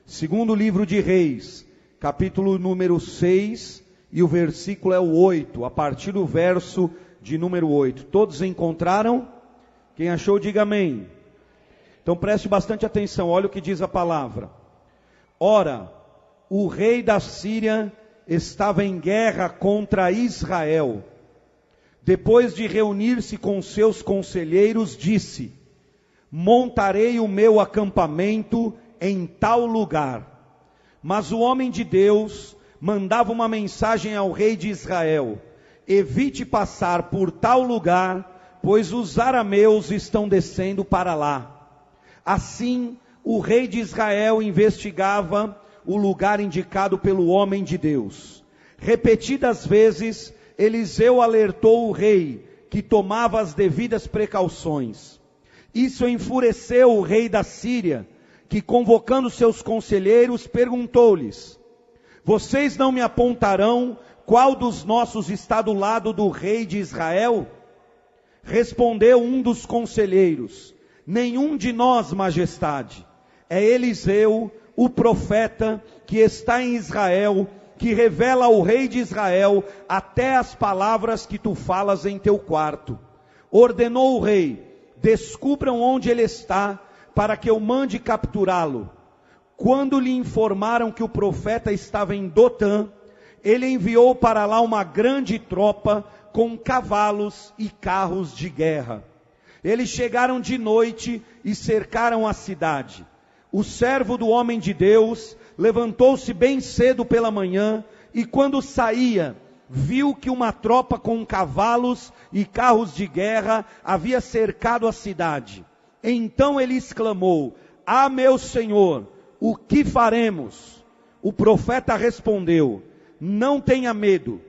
Segundo livro de Reis, capítulo número 6, e o versículo é o 8, a partir do verso de número 8. Todos encontraram? Quem achou, diga amém. Então preste bastante atenção, olha o que diz a palavra. Ora, o rei da Síria estava em guerra contra Israel. Depois de reunir-se com seus conselheiros, disse: montarei o meu acampamento em tal lugar. Mas o homem de Deus mandava uma mensagem ao rei de Israel: evite passar por tal lugar, pois os arameus estão descendo para lá. Assim, o rei de Israel investigava o lugar indicado pelo homem de Deus. Repetidas vezes, Eliseu alertou o rei, que tomava as devidas precauções. Isso enfureceu o rei da Síria, que, convocando seus conselheiros, perguntou-lhes: vocês não me apontarão qual dos nossos está do lado do rei de Israel? Respondeu um dos conselheiros: nenhum de nós, majestade. É Eliseu, o profeta, que está em Israel, que revela ao rei de Israel até as palavras que tu falas em teu quarto. Ordenou o rei: descubram onde ele está, para que eu mande capturá-lo. Quando lhe informaram que o profeta estava em Dotã, ele enviou para lá uma grande tropa com cavalos e carros de guerra. Eles chegaram de noite e cercaram a cidade. O servo do homem de Deus levantou-se bem cedo pela manhã, e quando saía, viu que uma tropa com cavalos e carros de guerra havia cercado a cidade. Então ele exclamou: ah, meu senhor, o que faremos? O profeta respondeu: não tenha medo,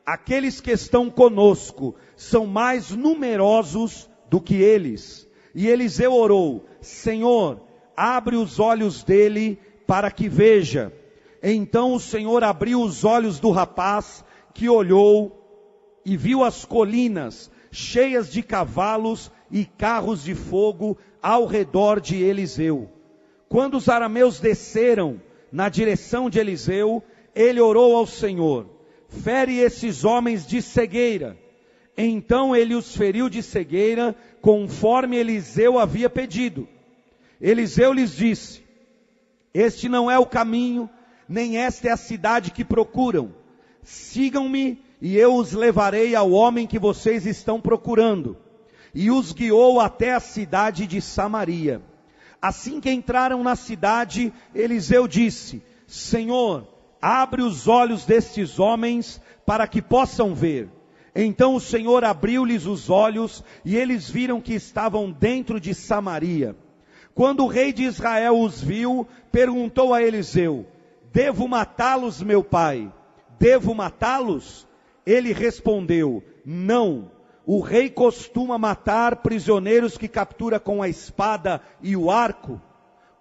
aqueles que estão conosco são mais numerosos do que eles. E Eliseu orou: Senhor, abre os olhos dele para que veja. Então o Senhor abriu os olhos do rapaz, que olhou e viu as colinas cheias de cavalos e carros de fogo ao redor de Eliseu. Quando os arameus desceram na direção de Eliseu, ele orou ao Senhor: fere esses homens de cegueira. Então ele os feriu de cegueira, conforme Eliseu havia pedido. Eliseu lhes disse: este não é o caminho, nem esta é a cidade que procuram. Sigam-me e eu os levarei ao homem que vocês estão procurando. E os guiou até a cidade de Samaria. Assim que entraram na cidade, Eliseu disse: Senhor, abre os olhos destes homens para que possam ver. Então o Senhor abriu-lhes os olhos, e eles viram que estavam dentro de Samaria. Quando o rei de Israel os viu, perguntou a Eliseu: devo matá-los, meu pai? Devo matá-los? Ele respondeu: não. O rei costuma matar prisioneiros que captura com a espada e o arco.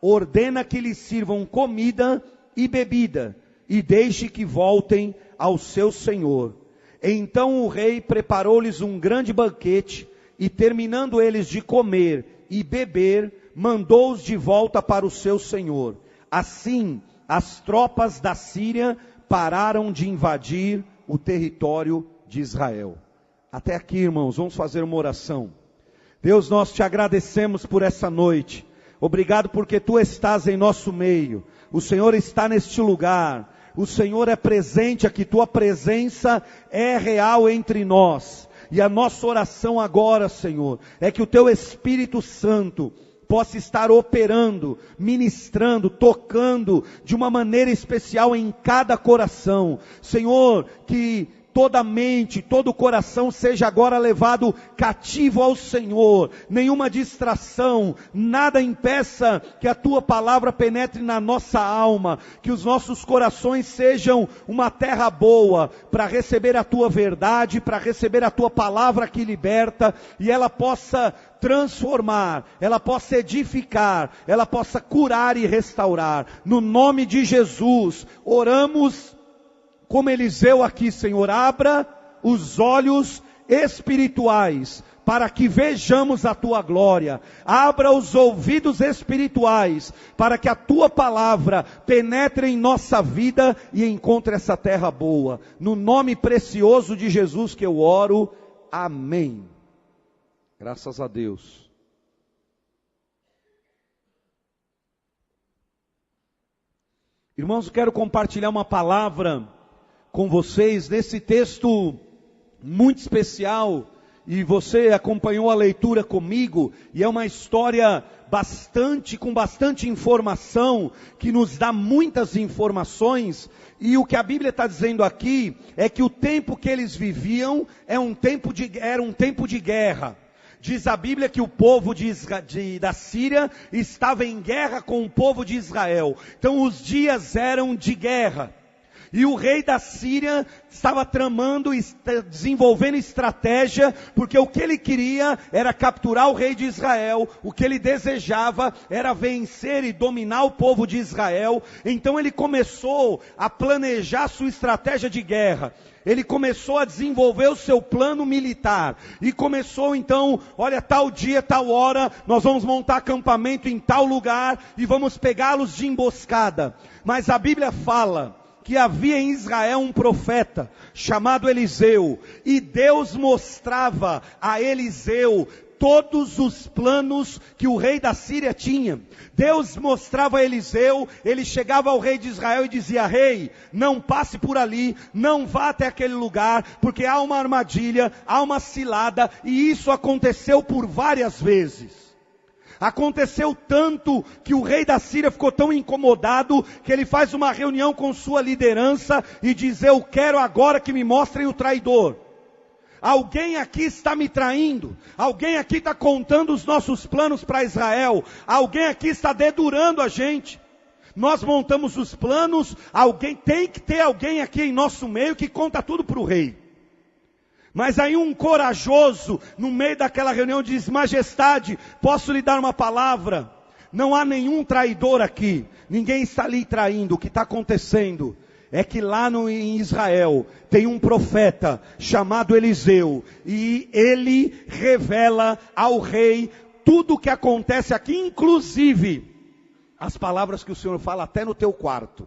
Ordena que lhes sirvam comida e bebida, e deixe que voltem ao seu senhor. Então o rei preparou-lhes um grande banquete, e terminando eles de comer e beber, mandou-os de volta para o seu senhor. Assim, as tropas da Síria pararam de invadir o território de Israel. Até aqui, irmãos, vamos fazer uma oração. Deus, nós te agradecemos por essa noite. Obrigado porque tu estás em nosso meio. O Senhor está neste lugar. O Senhor é presente aqui, tua presença é real entre nós. E a nossa oração agora, Senhor, é que o teu Espírito Santo possa estar operando, ministrando, tocando de uma maneira especial em cada coração. Senhor, que toda mente, todo coração seja agora levado cativo ao Senhor. Nenhuma distração, nada impeça que a tua palavra penetre na nossa alma. Que os nossos corações sejam uma terra boa para receber a tua verdade, para receber a tua palavra que liberta, e ela possa transformar, ela possa edificar, ela possa curar e restaurar. No nome de Jesus, oramos como Eliseu aqui, Senhor. Abra os olhos espirituais, para que vejamos a tua glória. Abra os ouvidos espirituais, para que a tua palavra penetre em nossa vida e encontre essa terra boa. No nome precioso de Jesus que eu oro. Amém. Graças a Deus. Irmãos, eu quero compartilhar uma palavra com vocês nesse texto muito especial. E você acompanhou a leitura comigo, e é uma história com bastante informação, que nos dá muitas informações. E o que a Bíblia está dizendo aqui, é que o tempo que eles viviam, era um tempo de guerra. Diz a Bíblia que o povo da Síria estava em guerra com o povo de Israel. Então os dias eram de guerra. E o rei da Síria estava tramando, desenvolvendo estratégia, porque o que ele queria era capturar o rei de Israel, o que ele desejava era vencer e dominar o povo de Israel. Então ele começou a planejar sua estratégia de guerra. Ele começou a desenvolver o seu plano militar, e começou então, olha, tal dia, tal hora, nós vamos montar acampamento em tal lugar, e vamos pegá-los de emboscada. Mas a Bíblia fala que havia em Israel um profeta chamado Eliseu, e Deus mostrava a Eliseu todos os planos que o rei da Síria tinha. Deus mostrava a Eliseu, ele chegava ao rei de Israel e dizia: rei, não passe por ali, não vá até aquele lugar, porque há uma armadilha, há uma cilada, e isso aconteceu por várias vezes. Aconteceu tanto que o rei da Síria ficou tão incomodado que ele faz uma reunião com sua liderança e diz: eu quero agora que me mostrem o traidor. Alguém aqui está me traindo, alguém aqui está contando os nossos planos para Israel, alguém aqui está dedurando a gente. Nós montamos os planos, tem que ter alguém aqui em nosso meio que conta tudo para o rei. Mas aí um corajoso, no meio daquela reunião, diz: majestade, posso lhe dar uma palavra? Não há nenhum traidor aqui, ninguém está ali traindo. O que está acontecendo é que lá em Israel tem um profeta chamado Eliseu, e ele revela ao rei tudo o que acontece aqui, inclusive as palavras que o Senhor fala até no teu quarto.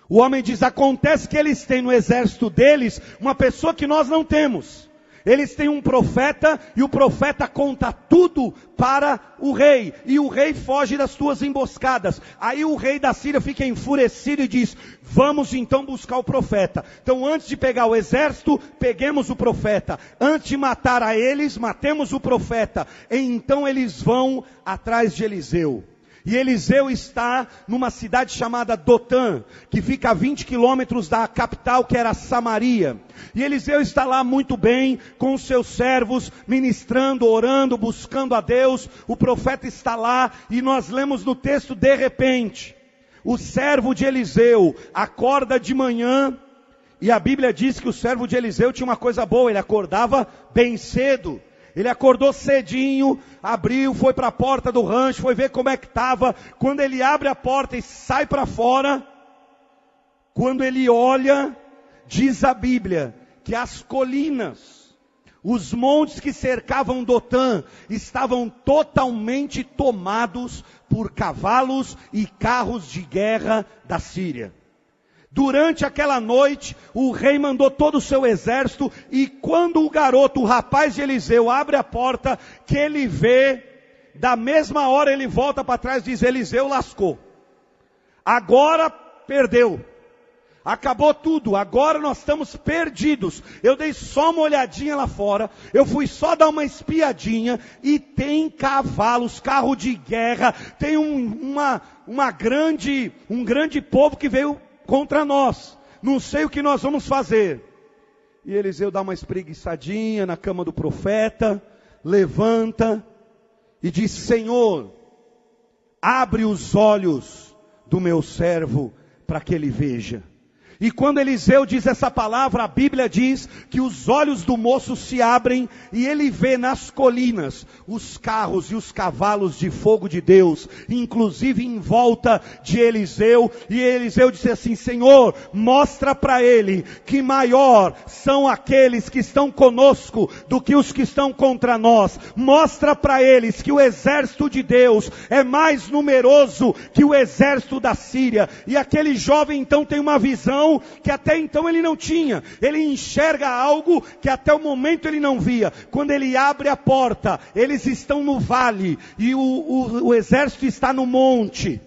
O homem diz: acontece que eles têm no exército deles uma pessoa que nós não temos. Eles têm um profeta, e o profeta conta tudo para o rei, e o rei foge das tuas emboscadas. Aí o rei da Síria fica enfurecido e diz: vamos então buscar o profeta. Então, antes de pegar o exército, peguemos o profeta. Antes de matar a eles, matemos o profeta. E então eles vão atrás de Eliseu. E Eliseu está numa cidade chamada Dotã, que fica a 20 quilômetros da capital, que era Samaria. E Eliseu está lá muito bem, com os seus servos, ministrando, orando, buscando a Deus. O profeta está lá, e nós lemos no texto: de repente, o servo de Eliseu acorda de manhã, e a Bíblia diz que o servo de Eliseu tinha uma coisa boa: ele acordava bem cedo. Ele acordou cedinho, abriu, foi para a porta do rancho, foi ver como é que estava. Quando ele abre a porta e sai para fora, quando ele olha, diz a Bíblia que as colinas, os montes que cercavam Dotã, estavam totalmente tomados por cavalos e carros de guerra da Síria. Durante aquela noite, o rei mandou todo o seu exército, e quando o rapaz de Eliseu, abre a porta, que ele vê, da mesma hora ele volta para trás e diz: Eliseu lascou. Agora perdeu. Acabou tudo, agora nós estamos perdidos. Eu dei só uma olhadinha lá fora, eu fui só dar uma espiadinha, e tem cavalos, carro de guerra, tem um grande povo que veio contra nós. Não sei o que nós vamos fazer. E Eliseu dá uma espreguiçadinha na cama do profeta, levanta e diz: Senhor, abre os olhos do meu servo para que ele veja. E quando Eliseu diz essa palavra, a Bíblia diz que os olhos do moço se abrem e ele vê nas colinas os carros e os cavalos de fogo de Deus, inclusive em volta de Eliseu. E Eliseu disse assim: Senhor, mostra para ele que maior são aqueles que estão conosco do que os que estão contra nós. Mostra para eles que o exército de Deus é mais numeroso que o exército da Síria. E aquele jovem então tem uma visão que até então ele não tinha. Ele enxerga algo que até o momento ele não via. Quando ele abre a porta, eles estão no vale e o exército está no monte.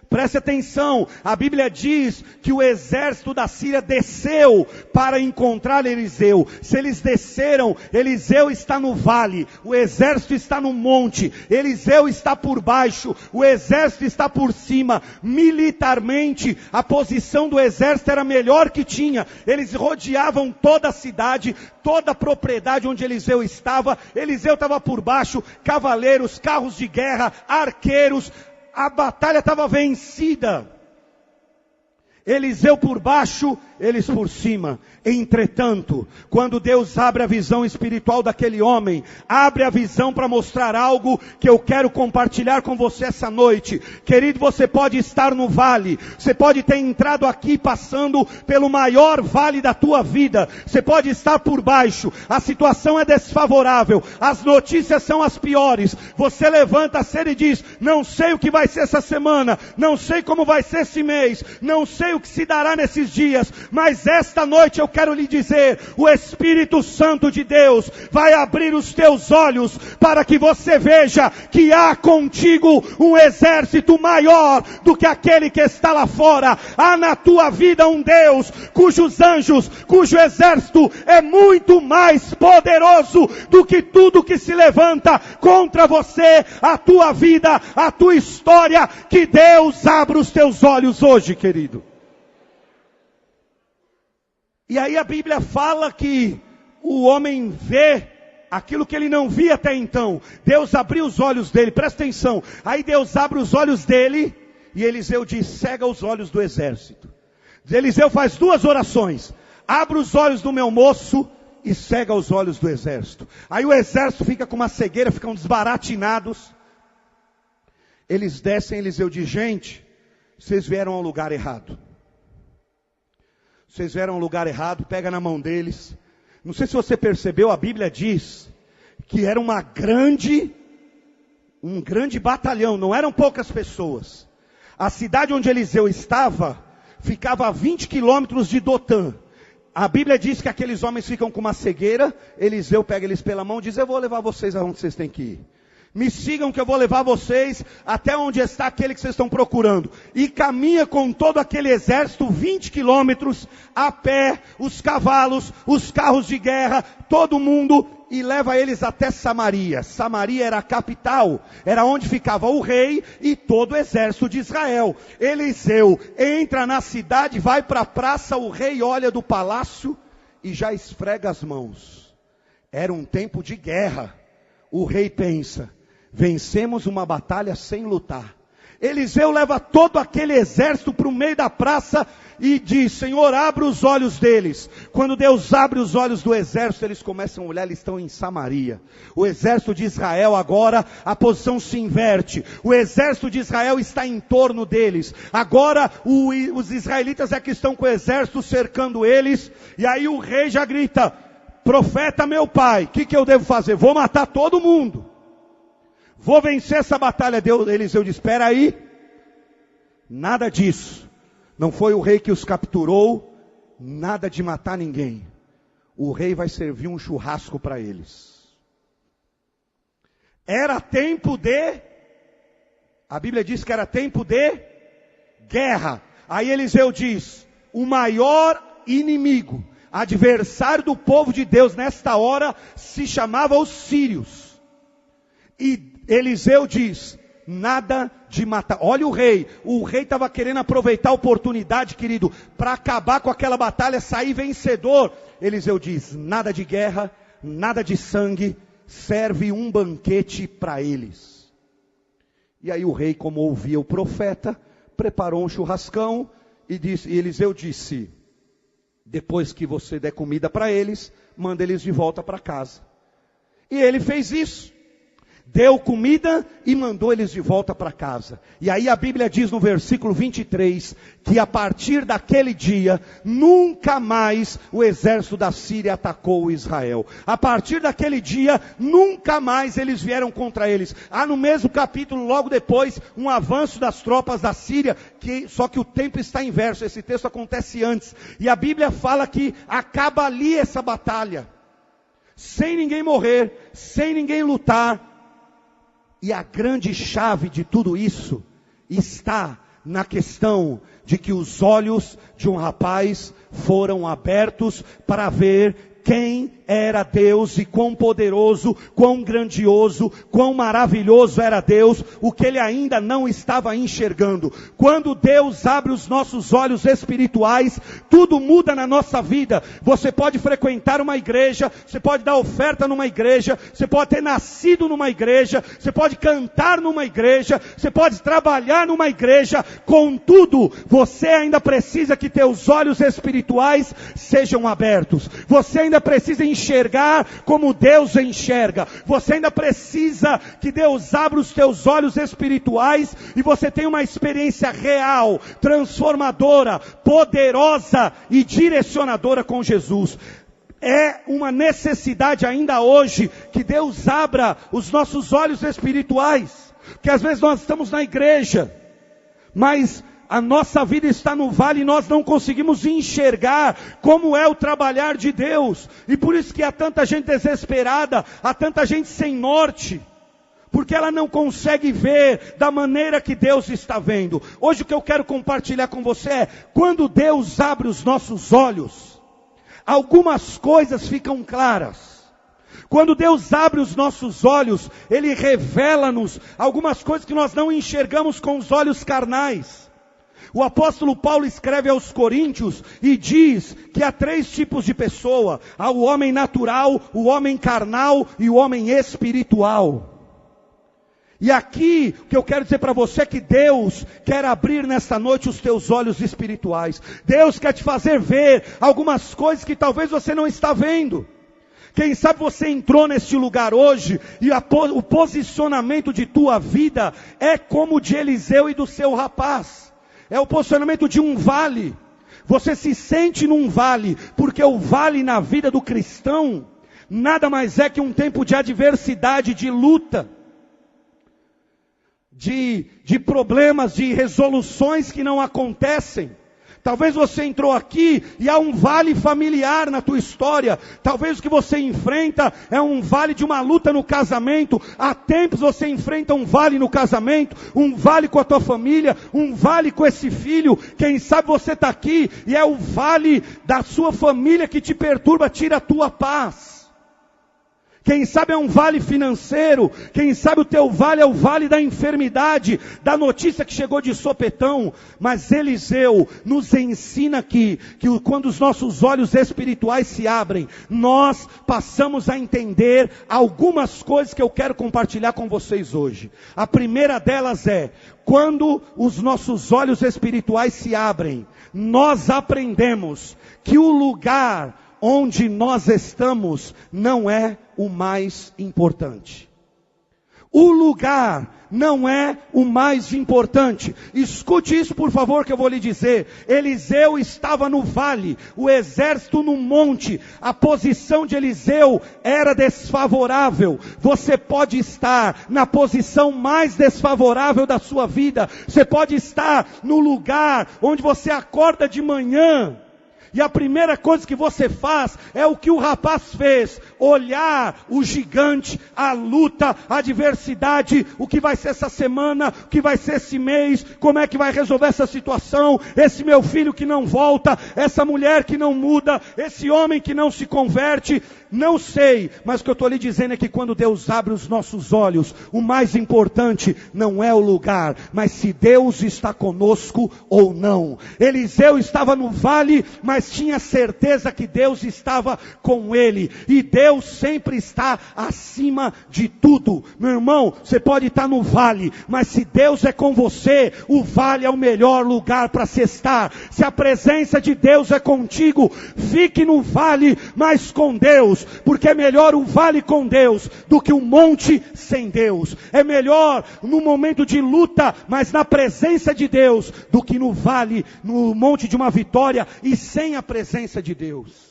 Preste atenção, a Bíblia diz que o exército da Síria desceu para encontrar Eliseu. Se eles desceram, Eliseu está no vale, o exército está no monte, Eliseu está por baixo, o exército está por cima. Militarmente, a posição do exército era a melhor que tinha. Eles rodeavam toda a cidade, toda a propriedade onde Eliseu estava por baixo, cavaleiros, carros de guerra, arqueiros. A batalha estava vencida. Eliseu por baixo, eles por cima. Entretanto, quando Deus abre a visão espiritual daquele homem, abre a visão para mostrar algo que eu quero compartilhar com você essa noite. Querido, você pode estar no vale, você pode ter entrado aqui passando pelo maior vale da tua vida, você pode estar por baixo, a situação é desfavorável, as notícias são as piores, você levanta cedo e diz: não sei o que vai ser essa semana, não sei como vai ser esse mês, não sei o que se dará nesses dias, mas esta noite eu quero lhe dizer, o Espírito Santo de Deus vai abrir os teus olhos para que você veja que há contigo um exército maior do que aquele que está lá fora. Há na tua vida um Deus cujos anjos, cujo exército é muito mais poderoso do que tudo que se levanta contra você, a tua vida, a tua história. Que Deus abra os teus olhos hoje, querido. E aí a Bíblia fala que o homem vê aquilo que ele não via até então. Deus abriu os olhos dele, presta atenção. Aí Deus abre os olhos dele e Eliseu diz: cega os olhos do exército. Eliseu faz duas orações: abre os olhos do meu moço e cega os olhos do exército. Aí o exército fica com uma cegueira, ficam desbaratinados. Eles descem, Eliseu diz: gente, vocês vieram ao lugar errado. Vocês vieram ao lugar errado, pega na mão deles. Não sei se você percebeu, a Bíblia diz que era um grande batalhão, não eram poucas pessoas. A cidade onde Eliseu estava, ficava a 20 quilômetros de Dotã. A Bíblia diz que aqueles homens ficam com uma cegueira. Eliseu pega eles pela mão e diz: eu vou levar vocês aonde vocês têm que ir. Me sigam que eu vou levar vocês até onde está aquele que vocês estão procurando. E caminha com todo aquele exército 20 quilômetros a pé, os cavalos, os carros de guerra, todo mundo, e leva eles até Samaria. Samaria era a capital, era onde ficava o rei e todo o exército de Israel. Eliseu entra na cidade, vai para a praça, o rei olha do palácio e já esfrega as mãos. Era um tempo de guerra. O rei pensa: vencemos uma batalha sem lutar. Eliseu leva todo aquele exército para o meio da praça e diz: Senhor, abre os olhos deles. Quando Deus abre os olhos do exército, eles começam a olhar, eles estão em Samaria. O exército de Israel agora, a posição se inverte. O exército de Israel está em torno deles. Agora os israelitas é que estão com o exército cercando eles. E aí o rei já grita: profeta meu pai, o que eu devo fazer? Vou matar todo mundo. Vou vencer essa batalha. Eliseu diz: espera aí. Nada disso. Não foi o rei que os capturou. Nada de matar ninguém. O rei vai servir um churrasco para eles. Era tempo de... A Bíblia diz que era tempo de guerra. Aí Eliseu diz: o maior inimigo, adversário do povo de Deus nesta hora, se chamava os sírios. E Eliseu diz: nada de matar. Olha o rei estava querendo aproveitar a oportunidade, querido, para acabar com aquela batalha, sair vencedor. Eliseu diz: nada de guerra, nada de sangue, serve um banquete para eles. E aí o rei, como ouvia o profeta, preparou um churrascão e Eliseu disse: Depois que você der comida para eles, manda eles de volta para casa. E ele fez isso. Deu comida e mandou eles de volta para casa. E aí a Bíblia diz no versículo 23, que a partir daquele dia, nunca mais o exército da Síria atacou Israel. A partir daquele dia, nunca mais eles vieram contra eles. Há no mesmo capítulo, logo depois, um avanço das tropas da Síria, só que o tempo está inverso, esse texto acontece antes. E a Bíblia fala que acaba ali essa batalha. Sem ninguém morrer, sem ninguém lutar. E a grande chave de tudo isso está na questão de que os olhos de um rapaz foram abertos para ver quem era Deus e quão poderoso, quão grandioso, quão maravilhoso era Deus, o que ele ainda não estava enxergando. Quando Deus abre os nossos olhos espirituais, tudo muda na nossa vida. Você pode frequentar uma igreja, você pode dar oferta numa igreja, você pode ter nascido numa igreja, você pode cantar numa igreja, você pode trabalhar numa igreja, contudo, você ainda precisa que teus olhos espirituais sejam abertos. Você ainda precisa enxergar como Deus enxerga. Você ainda precisa que Deus abra os teus olhos espirituais e você tenha uma experiência real, transformadora, poderosa e direcionadora com Jesus. É uma necessidade ainda hoje que Deus abra os nossos olhos espirituais. Porque às vezes nós estamos na igreja, mas a nossa vida está no vale e nós não conseguimos enxergar como é o trabalhar de Deus. E por isso que há tanta gente desesperada, há tanta gente sem norte, porque ela não consegue ver da maneira que Deus está vendo. Hoje o que eu quero compartilhar com você é, quando Deus abre os nossos olhos, algumas coisas ficam claras. Quando Deus abre os nossos olhos, Ele revela-nos algumas coisas que nós não enxergamos com os olhos carnais. O apóstolo Paulo escreve aos Coríntios e diz que há 3 tipos de pessoa. Há o homem natural, o homem carnal e o homem espiritual. E aqui, o que eu quero dizer para você é que Deus quer abrir nesta noite os teus olhos espirituais. Deus quer te fazer ver algumas coisas que talvez você não está vendo. Quem sabe você entrou neste lugar hoje e o posicionamento de tua vida é como o de Eliseu e do seu rapaz. É o posicionamento de um vale. Você se sente num vale, porque o vale na vida do cristão nada mais é que um tempo de adversidade, de luta, de problemas, de resoluções que não acontecem. Talvez você entrou aqui e há um vale familiar na tua história. Talvez o que você enfrenta é um vale de uma luta no casamento. Há tempos você enfrenta um vale no casamento, um vale com a tua família, um vale com esse filho. Quem sabe você está aqui e é o vale da sua família que te perturba, tira a tua paz. Quem sabe é um vale financeiro, quem sabe o teu vale é o vale da enfermidade, da notícia que chegou de sopetão. Mas Eliseu nos ensina aqui, que quando os nossos olhos espirituais se abrem, nós passamos a entender algumas coisas que eu quero compartilhar com vocês hoje. A primeira delas é, quando os nossos olhos espirituais se abrem, nós aprendemos que o lugar onde nós estamos não é o mais importante. O lugar não é o mais importante. Escute isso, por favor, que eu vou lhe dizer. Eliseu estava no vale, o exército no monte. A posição de Eliseu era desfavorável. Você pode estar na posição mais desfavorável da sua vida. Você pode estar no lugar onde você acorda de manhã e a primeira coisa que você faz é o que o rapaz fez: olhar o gigante, a luta, a adversidade, o que vai ser essa semana, o que vai ser esse mês, como é que vai resolver essa situação, esse meu filho que não volta, essa mulher que não muda, esse homem que não se converte. Não sei, mas o que eu estou lhe dizendo é que quando Deus abre os nossos olhos, o mais importante não é o lugar, mas se Deus está conosco ou não. Eliseu estava no vale, mas tinha certeza que Deus estava com ele. E Deus Deus sempre está acima de tudo. Meu irmão, você pode estar no vale, mas se Deus é com você, o vale é o melhor lugar para se estar. Se a presença de Deus é contigo, fique no vale, mas com Deus, porque é melhor o vale com Deus do que o monte sem Deus. É melhor no momento de luta, mas na presença de Deus, do que no vale, no monte de uma vitória e sem a presença de Deus.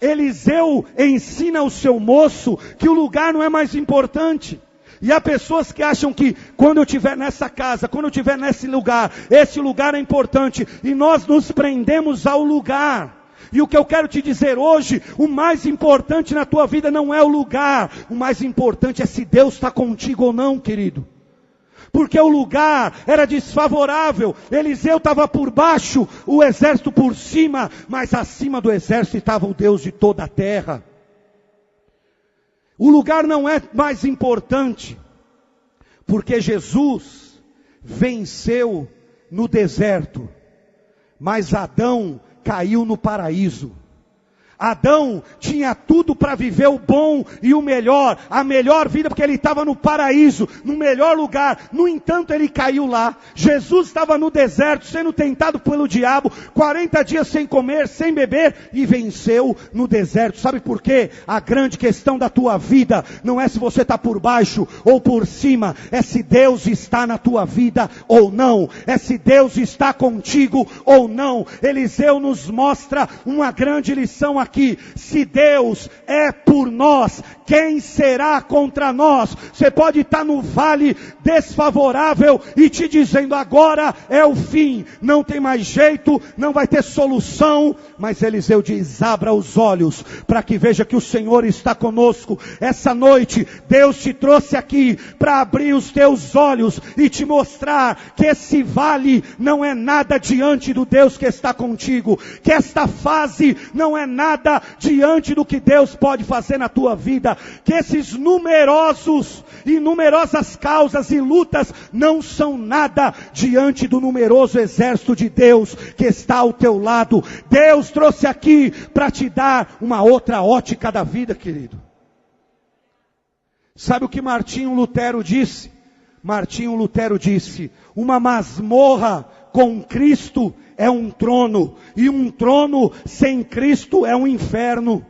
Eliseu ensina ao seu moço que o lugar não é mais importante. E há pessoas que acham que quando eu estiver nessa casa, quando eu estiver nesse lugar, esse lugar é importante. E nós nos prendemos ao lugar. E o que eu quero te dizer hoje, o mais importante na tua vida não é o lugar. O mais importante é se Deus está contigo ou não, querido. Porque o lugar era desfavorável. Eliseu estava por baixo, o exército por cima, mas acima do exército estava o Deus de toda a terra. O lugar não é mais importante, porque Jesus venceu no deserto, mas Adão caiu no paraíso. Adão tinha tudo para viver o bom e o melhor, a melhor vida, porque ele estava no paraíso, no melhor lugar. No entanto, ele caiu lá. Jesus estava no deserto, sendo tentado pelo diabo, 40 dias sem comer, sem beber, e venceu no deserto. Sabe por quê? A grande questão da tua vida não é se você está por baixo ou por cima, é se Deus está na tua vida ou não, é se Deus está contigo ou não. Eliseu nos mostra uma grande lição aqui. Se Deus é por nós, quem será contra nós? Você pode estar no vale desfavorável e te dizendo agora é o fim, não tem mais jeito, não vai ter solução, mas Eliseu diz: abra os olhos para que veja que o Senhor está conosco. Essa noite Deus te trouxe aqui para abrir os teus olhos e te mostrar que esse vale não é nada diante do Deus que está contigo, que esta fase não é nada diante do que Deus pode fazer na tua vida, que esses numerosas causas e lutas não são nada diante do numeroso exército de Deus que está ao teu lado. Deus trouxe aqui para te dar uma outra ótica da vida, querido. Sabe o que Martinho Lutero disse? Martinho Lutero disse: uma masmorra com Cristo é um trono, e um trono sem Cristo é um inferno.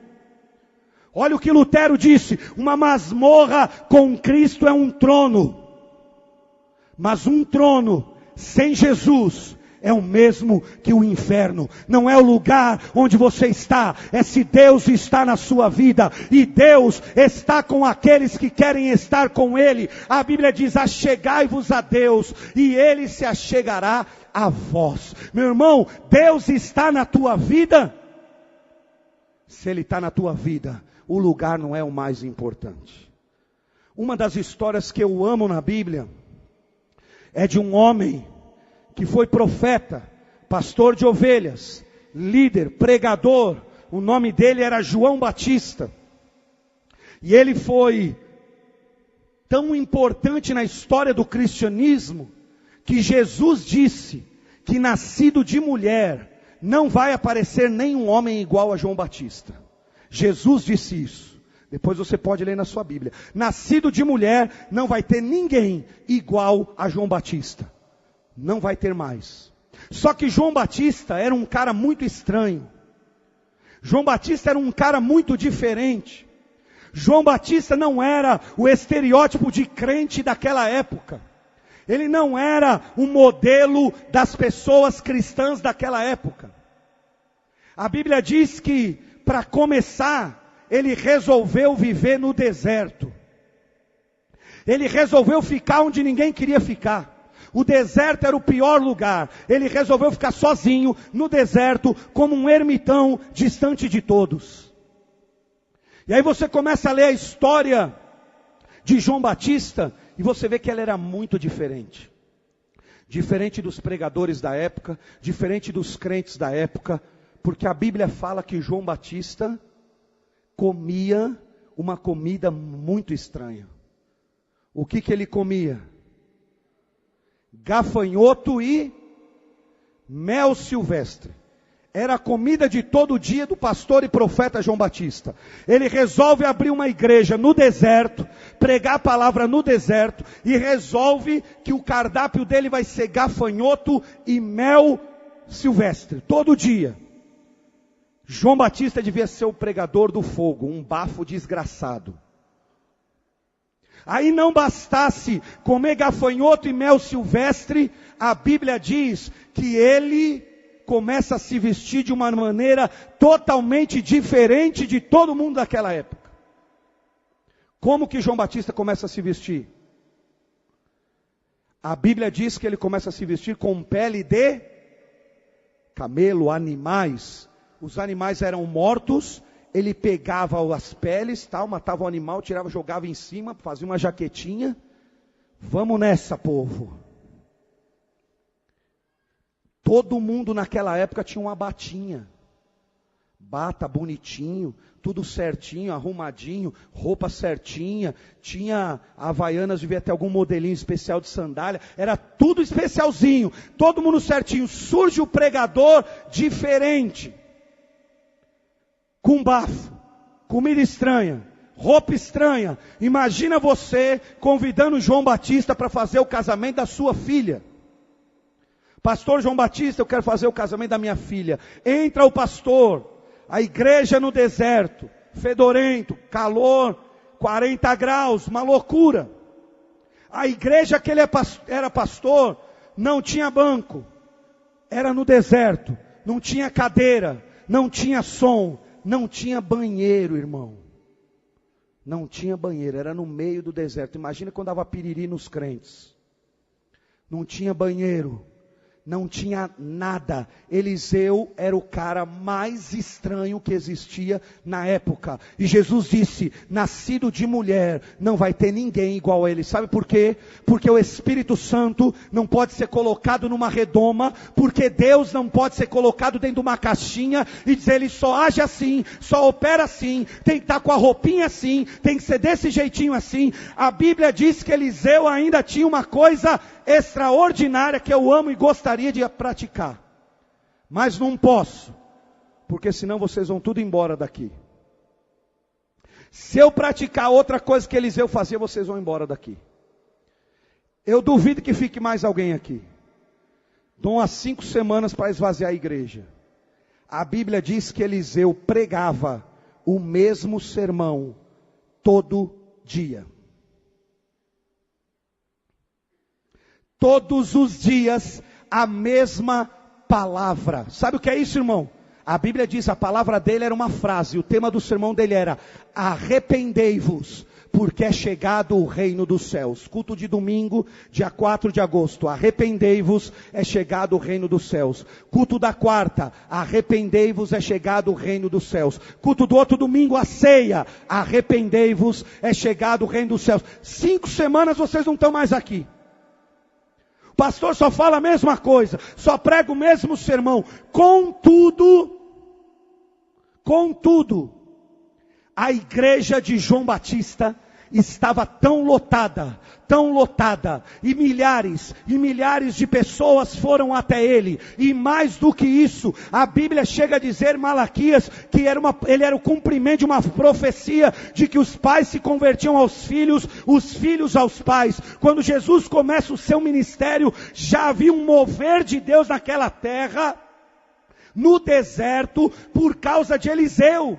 Olha o que Lutero disse: uma masmorra com Cristo é um trono, mas um trono sem Jesus é o mesmo que o inferno. Não é o lugar onde você está, é se Deus está na sua vida, e Deus está com aqueles que querem estar com Ele. A Bíblia diz: achegai-vos a Deus, e Ele se achegará a vós. Meu irmão, Deus está na tua vida? Se Ele está na tua vida, o lugar não é o mais importante. Uma das histórias que eu amo na Bíblia é de um homem que foi profeta, pastor de ovelhas, líder, pregador. O nome dele era João Batista. E ele foi tão importante na história do cristianismo, que Jesus disse que nascido de mulher não vai aparecer nenhum homem igual a João Batista. Jesus disse isso. Depois você pode ler na sua Bíblia. Nascido de mulher não vai ter ninguém igual a João Batista. Não vai ter mais. Só que João Batista era um cara muito estranho. João Batista era um cara muito diferente. João Batista não era o estereótipo de crente daquela época. Ele não era um modelo das pessoas cristãs daquela época. A Bíblia diz que, para começar, ele resolveu viver no deserto. Ele resolveu ficar onde ninguém queria ficar. O deserto era o pior lugar. Ele resolveu ficar sozinho no deserto, como um ermitão, distante de todos. E aí você começa a ler a história de João Batista, e você vê que ela era muito diferente. Diferente dos pregadores da época, diferente dos crentes da época, porque a Bíblia fala que João Batista comia uma comida muito estranha. O que ele comia? Gafanhoto e mel silvestre. Era a comida de todo dia do pastor e profeta João Batista. Ele resolve abrir uma igreja no deserto, pregar a palavra no deserto, e resolve que o cardápio dele vai ser gafanhoto e mel silvestre, todo dia. João Batista devia ser o pregador do fogo, um bafo desgraçado. Aí não bastasse comer gafanhoto e mel silvestre, a Bíblia diz que ele começa a se vestir de uma maneira totalmente diferente de todo mundo daquela época. Como que João Batista começa a se vestir? A Bíblia diz que ele começa a se vestir com pele de camelo, animais. Os animais eram mortos, ele pegava as peles, matava o animal, tirava, jogava em cima, fazia uma jaquetinha. Vamos nessa, povo. Todo mundo naquela época tinha uma batinha. Bata bonitinho, tudo certinho, arrumadinho, roupa certinha. Tinha Havaianas, devia ter algum modelinho especial de sandália. Era tudo especialzinho, todo mundo certinho. Surge o pregador diferente. Com bafo, comida estranha, roupa estranha. Imagina você convidando João Batista para fazer o casamento da sua filha. Pastor João Batista, eu quero fazer o casamento da minha filha. Entra o pastor, a igreja no deserto, fedorento, calor, 40 graus, uma loucura. A igreja que ele era pastor, não tinha banco, era no deserto, não tinha cadeira, não tinha som, não tinha banheiro, irmão. Não tinha banheiro, era no meio do deserto. Imagina quando dava piriri nos crentes. Não tinha banheiro. Não tinha nada. Eliseu era o cara mais estranho que existia na época. E Jesus disse, nascido de mulher, não vai ter ninguém igual a ele. Sabe por quê? Porque o Espírito Santo não pode ser colocado numa redoma, porque Deus não pode ser colocado dentro de uma caixinha e dizer, ele só age assim, só opera assim, tem que estar com a roupinha assim, tem que ser desse jeitinho assim. A Bíblia diz que Eliseu ainda tinha uma coisa extraordinária que eu amo e gostaria de praticar, mas não posso, porque senão vocês vão tudo embora daqui. Se eu praticar outra coisa que Eliseu fazia, vocês vão embora daqui. Eu duvido que fique mais alguém aqui. Dão umas 5 semanas para esvaziar a igreja. A Bíblia diz que Eliseu pregava o mesmo sermão todo dia. Todos os dias, a mesma palavra. Sabe o que é isso, irmão? A Bíblia diz, a palavra dele era uma frase. O tema do sermão dele era, arrependei-vos, porque é chegado o reino dos céus. Culto de domingo, dia 4 de agosto. Arrependei-vos, é chegado o reino dos céus. Culto da quarta, arrependei-vos, é chegado o reino dos céus. Culto do outro domingo, a ceia, arrependei-vos, é chegado o reino dos céus. 5 semanas vocês não estão mais aqui. O pastor só fala a mesma coisa, só prega o mesmo sermão. Contudo, a igreja de João Batista estava tão lotada, e milhares de pessoas foram até ele, e mais do que isso, a Bíblia chega a dizer, Malaquias, que ele era o cumprimento de uma profecia, de que os pais se convertiam aos filhos, os filhos aos pais. Quando Jesus começa o seu ministério, já havia um mover de Deus naquela terra, no deserto, por causa de Eliseu.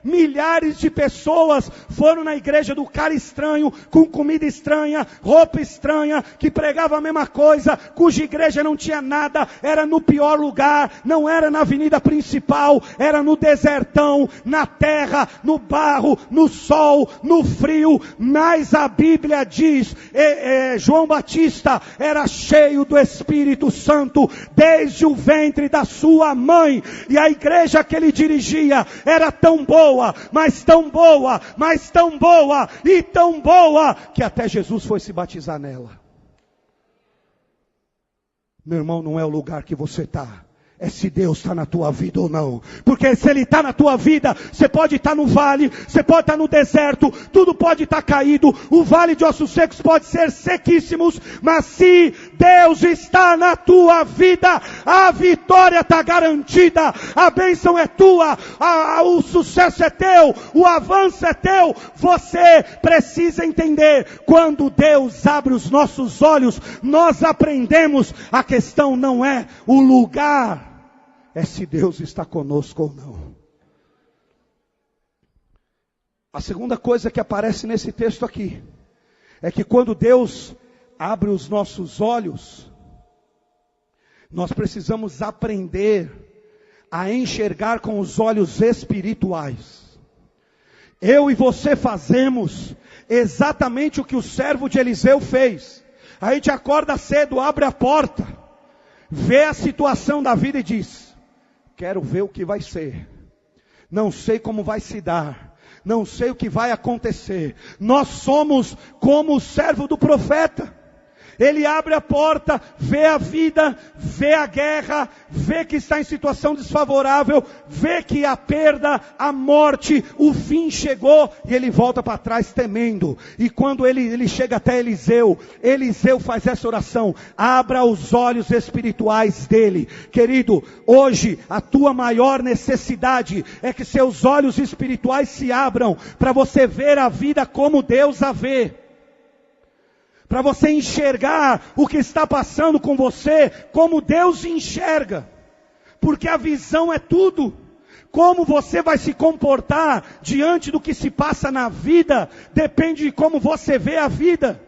Milhares de pessoas foram na igreja do cara estranho, com comida estranha, roupa estranha, que pregava a mesma coisa, cuja igreja não tinha nada, era no pior lugar, não era na avenida principal, era no desertão, na terra, no barro, no sol, no frio. Mas a Bíblia diz, João Batista era cheio do Espírito Santo, desde o ventre da sua mãe, e a igreja que ele dirigia era tão boa, mas tão boa, e tão boa, que até Jesus foi se batizar nela. Meu irmão, não é o lugar que você está, é se Deus está na tua vida ou não. Porque se Ele está na tua vida, você pode estar no vale, você pode estar no deserto, tudo pode estar caído, o vale de ossos secos pode ser sequíssimos, mas se Deus está na tua vida, a vitória está garantida, a bênção é tua, o sucesso é teu, o avanço é teu. Você precisa entender, quando Deus abre os nossos olhos, nós aprendemos, a questão não é o lugar, é se Deus está conosco ou não. A segunda coisa que aparece nesse texto aqui, é que quando Deus abre os nossos olhos, nós precisamos aprender a enxergar com os olhos espirituais. Eu e você fazemos exatamente o que o servo de Eliseu fez. A gente acorda cedo, abre a porta, vê a situação da vida e diz: quero ver o que vai ser. Não sei como vai se dar. Não sei o que vai acontecer. Nós somos como o servo do profeta. Ele abre a porta, vê a vida, vê a guerra, vê que está em situação desfavorável, vê que a perda, a morte, o fim chegou, e ele volta para trás temendo. E quando ele chega até Eliseu, Eliseu faz essa oração: abra os olhos espirituais dele. Querido, hoje a tua maior necessidade é que seus olhos espirituais se abram, para você ver a vida como Deus a vê. Para você enxergar o que está passando com você, como Deus enxerga. Porque a visão é tudo. Como você vai se comportar diante do que se passa na vida, depende de como você vê a vida.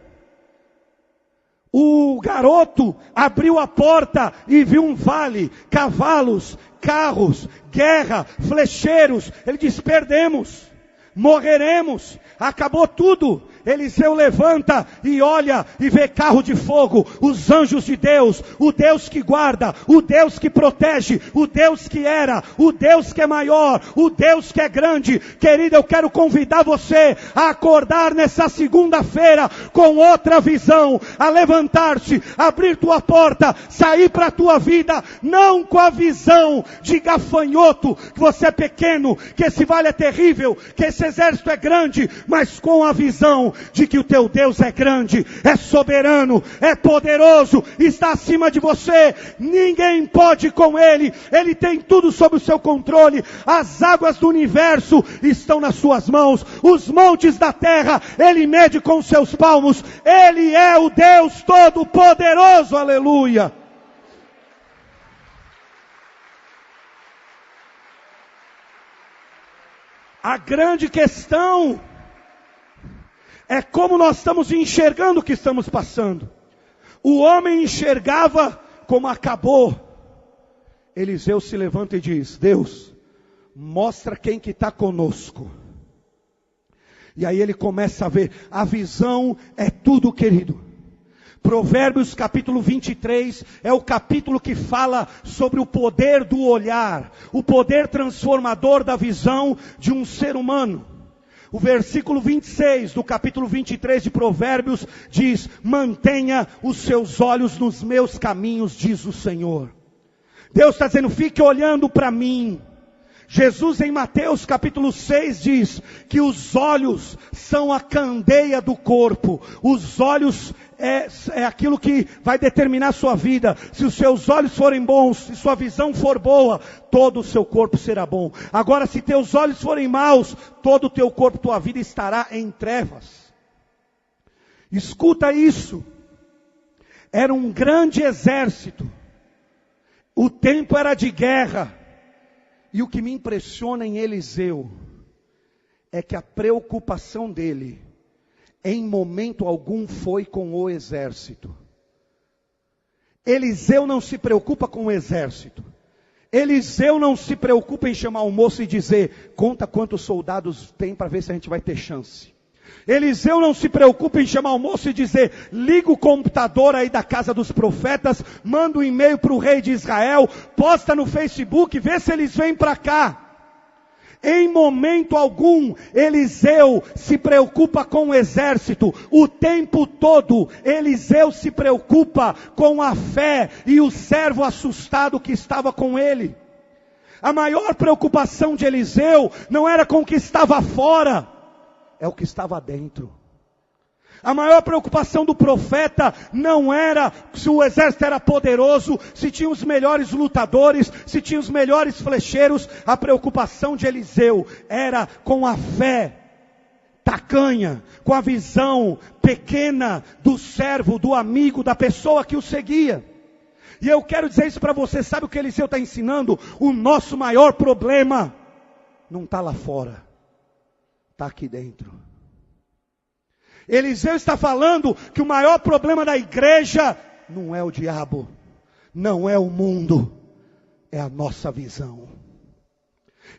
O garoto abriu a porta e viu um vale, cavalos, carros, guerra, flecheiros. Ele diz: perdemos, morreremos, acabou tudo. Eliseu levanta e olha e vê carro de fogo, os anjos de Deus, o Deus que guarda, o Deus que protege, o Deus que era, o Deus que é maior, o Deus que é grande. Querido, eu quero convidar você a acordar nessa segunda-feira com outra visão, a levantar-se, abrir tua porta, sair para a tua vida, não com a visão de gafanhoto, que você é pequeno, que esse vale é terrível, que esse exército é grande, mas com a visão de que o teu Deus é grande, é soberano, é poderoso, está acima de você, ninguém pode com Ele, Ele tem tudo sob o seu controle, as águas do universo estão nas suas mãos, os montes da terra, Ele mede com os seus palmos, Ele é o Deus Todo-Poderoso, aleluia. A grande questão é como nós estamos enxergando o que estamos passando. O homem enxergava como acabou. Eliseu se levanta e diz: Deus, mostra quem que está conosco. E aí ele começa a ver. A visão é tudo, querido. Provérbios capítulo 23 é o capítulo que fala sobre o poder do olhar, o poder transformador da visão de um ser humano. O versículo 26 do capítulo 23 de Provérbios diz: mantenha os seus olhos nos meus caminhos, diz o Senhor. Deus está dizendo: fique olhando para mim. Jesus em Mateus capítulo 6 diz que os olhos são a candeia do corpo. Os olhos é aquilo que vai determinar a sua vida. Se os seus olhos forem bons, se sua visão for boa, todo o seu corpo será bom. Agora, se teus olhos forem maus, todo o teu corpo, tua vida estará em trevas. Escuta isso. Era um grande exército. O tempo era de guerra. E o que me impressiona em Eliseu é que a preocupação dele, em momento algum, foi com o exército. Eliseu não se preocupa com o exército. Eliseu não se preocupa em chamar o moço e dizer: conta quantos soldados tem para ver se a gente vai ter chance. Eliseu não se preocupa em chamar o moço e dizer: liga o computador aí da casa dos profetas, manda um e-mail para o rei de Israel, posta no Facebook, vê se eles vêm para cá. Em momento algum, Eliseu se preocupa com o exército. O tempo todo, Eliseu se preocupa com a fé e o servo assustado que estava com ele. A maior preocupação de Eliseu não era com o que estava fora, é o que estava dentro. A maior preocupação do profeta não era se o exército era poderoso, se tinha os melhores lutadores, se tinha os melhores flecheiros. A preocupação de Eliseu era com a fé tacanha, com a visão pequena do servo, do amigo, da pessoa que o seguia. E eu quero dizer isso para você, sabe o que Eliseu está ensinando? O nosso maior problema não está lá fora, está aqui dentro. Eliseu está falando que o maior problema da igreja não é o diabo, não é o mundo, é a nossa visão.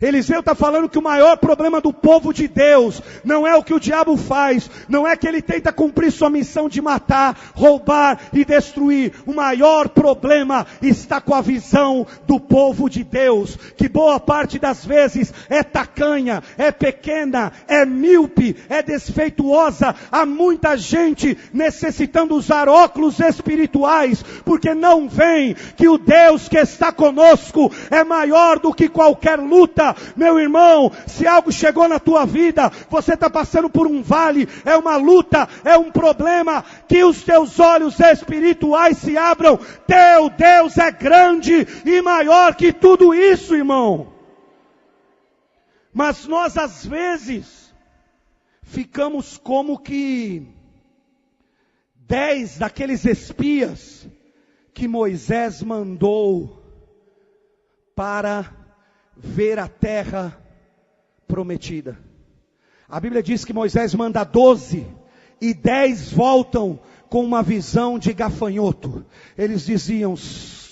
Eliseu está falando que o maior problema do povo de Deus não é o que o diabo faz, não é que ele tenta cumprir sua missão de matar, roubar e destruir. O maior problema está com a visão do povo de Deus, que boa parte das vezes é tacanha, é pequena, é míope, é desfeituosa. Há muita gente necessitando usar óculos espirituais, porque não veem que o Deus que está conosco é maior do que qualquer luta. Meu irmão, se algo chegou na tua vida, você está passando por um vale, é uma luta, é um problema, que os teus olhos espirituais se abram. Teu Deus é grande e maior que tudo isso, irmão. Mas nós às vezes ficamos como que 10 daqueles espias que Moisés mandou para ver a terra prometida. A Bíblia diz que Moisés manda 12 e 10 voltam com uma visão de gafanhoto. Eles diziam: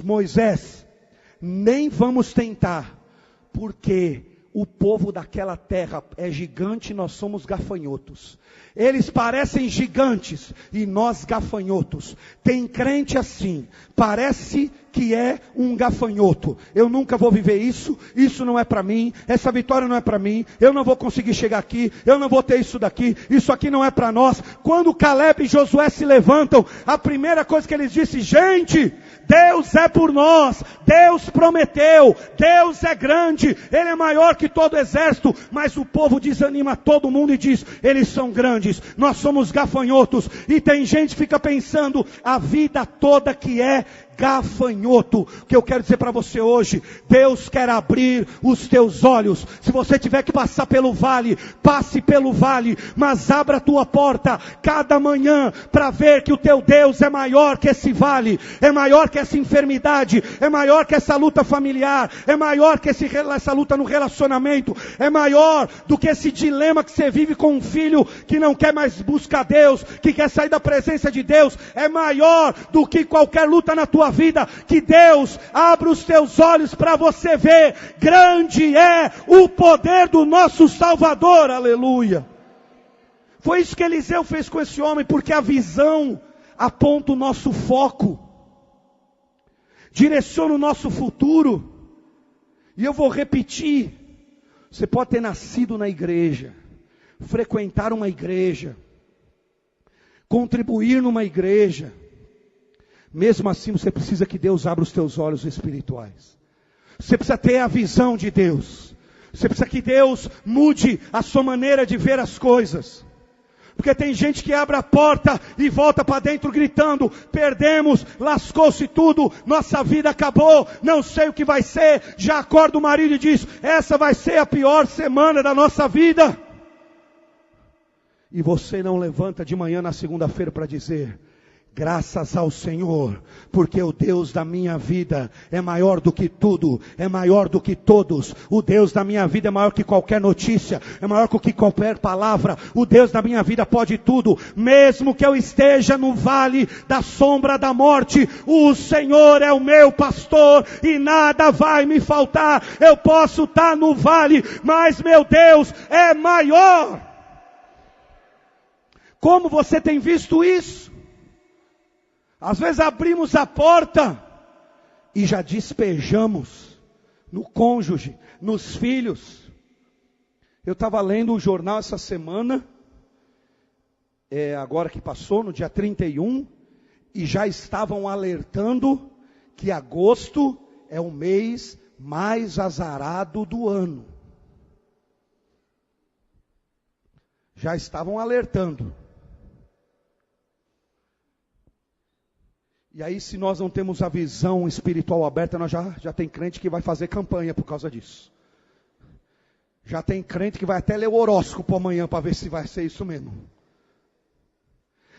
Moisés, nem vamos tentar, porque o povo daquela terra é gigante e nós somos gafanhotos. Eles parecem gigantes e nós gafanhotos. Tem crente assim, parece que é um gafanhoto. Eu nunca vou viver isso, isso não é para mim, essa vitória não é para mim, eu não vou conseguir chegar aqui, eu não vou ter isso daqui, isso aqui não é para nós. Quando Caleb e Josué se levantam, a primeira coisa que eles disseram: gente, Deus é por nós, Deus prometeu, Deus é grande, Ele é maior que todo exército. Mas o povo desanima todo mundo e diz: eles são grandes, nós somos gafanhotos. E tem gente que fica pensando a vida toda que é gafanhoto. O que eu quero dizer para você hoje: Deus quer abrir os teus olhos. Se você tiver que passar pelo vale, passe pelo vale, mas abra a tua porta cada manhã para ver que o teu Deus é maior que esse vale, é maior que essa enfermidade, é maior que essa luta familiar, é maior que essa luta no relacionamento, é maior do que esse dilema que você vive com um filho que não quer mais buscar Deus, que quer sair da presença de Deus. É maior do que qualquer luta na tua vida. Que Deus abra os teus olhos para você ver. Grande é o poder do nosso Salvador, aleluia. Foi isso que Eliseu fez com esse homem, porque a visão aponta o nosso foco, direciona o nosso futuro. E eu vou repetir: você pode ter nascido na igreja, frequentar uma igreja, contribuir numa igreja, mesmo assim você precisa que Deus abra os teus olhos espirituais. Você precisa ter a visão de Deus. Você precisa que Deus mude a sua maneira de ver as coisas. Porque tem gente que abre a porta e volta para dentro gritando: perdemos, lascou-se tudo, nossa vida acabou, não sei o que vai ser. Já acorda o marido e diz: essa vai ser a pior semana da nossa vida. E você não levanta de manhã na segunda-feira para dizer: graças ao Senhor, porque o Deus da minha vida é maior do que tudo, é maior do que todos. O Deus da minha vida é maior que qualquer notícia, é maior que qualquer palavra. O Deus da minha vida pode tudo. Mesmo que eu esteja no vale da sombra da morte, o Senhor é o meu pastor e nada vai me faltar. Eu posso estar no vale, mas meu Deus é maior. Como você tem visto isso? Às vezes abrimos a porta e já despejamos no cônjuge, nos filhos. Eu estava lendo o jornal essa semana, agora que passou, no dia 31, e já estavam alertando que agosto é o mês mais azarado do ano. Já estavam alertando. E aí, se nós não temos a visão espiritual aberta, nós já tem crente que vai fazer campanha por causa disso. Já tem crente que vai até ler o horóscopo amanhã para ver se vai ser isso mesmo.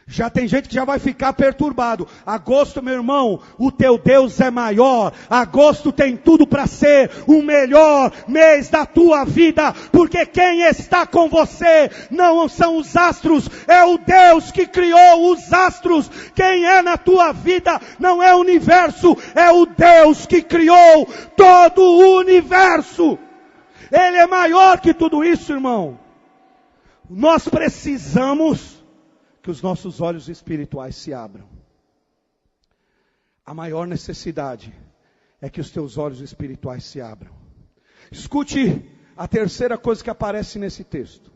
Já tem gente que já vai ficar perturbado. Agosto, meu irmão, o teu Deus é maior. Agosto tem tudo para ser o melhor mês da tua vida. Porque quem está com você não são os astros, é o Deus que criou os astros. Quem é na tua vida não é o universo, é o Deus que criou todo o universo. Ele é maior que tudo isso, irmão. Nós precisamos que os nossos olhos espirituais se abram. A maior necessidade é que os teus olhos espirituais se abram. Escute a terceira coisa que aparece nesse texto.